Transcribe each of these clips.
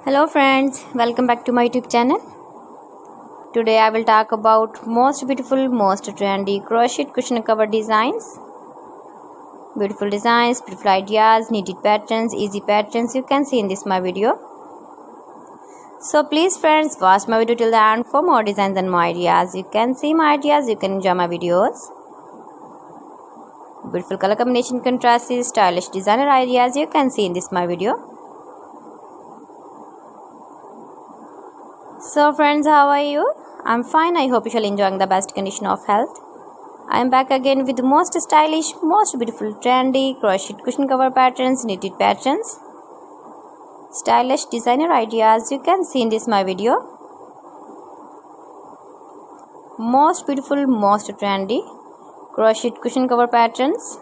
Hello friends, welcome back to my YouTube channel. Today I will talk about most beautiful, most trendy crochet cushion cover designs. Beautiful designs, beautiful ideas, knitted patterns, easy patterns you can see in this my video. So please friends, watch my video till the end for more designs and more ideas. You can see my ideas, you can enjoy my videos. Beautiful color combination contrasts, stylish designer ideas you can see in this my video. So friends, how are you? I'm fine. I hope you shall enjoying the best condition of health. I am back again with the most stylish, most beautiful, trendy crochet cushion cover patterns, knitted patterns, stylish designer ideas you can see in this my video. Most beautiful, most trendy crochet cushion cover patterns.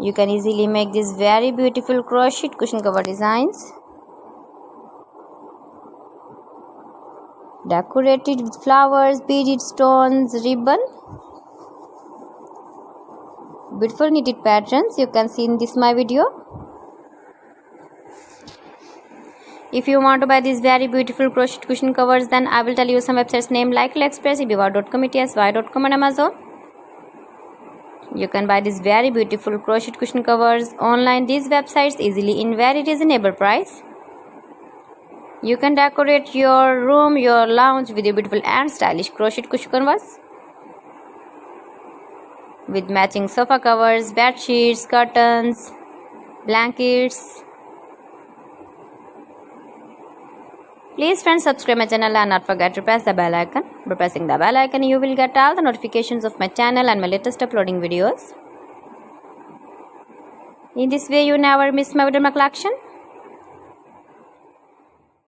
You can easily make these very beautiful crochet cushion cover designs. Decorated with flowers, beaded stones, ribbon. Beautiful knitted patterns you can see in this my video. If you want to buy these very beautiful crochet cushion covers, then I will tell you some websites name like AliExpress, eBay.com, ETSY.com and Amazon. You can buy these very beautiful crochet cushion covers online these websites easily in very reasonable price. You can decorate your room, your lounge with your beautiful and stylish crochet cushion covers with matching sofa covers, bed sheets, curtains, blankets. Please friends, subscribe my channel and not forget to press the bell icon. By pressing the bell icon, you will get all the notifications of my channel and my latest uploading videos. In this way, you never miss my video collection.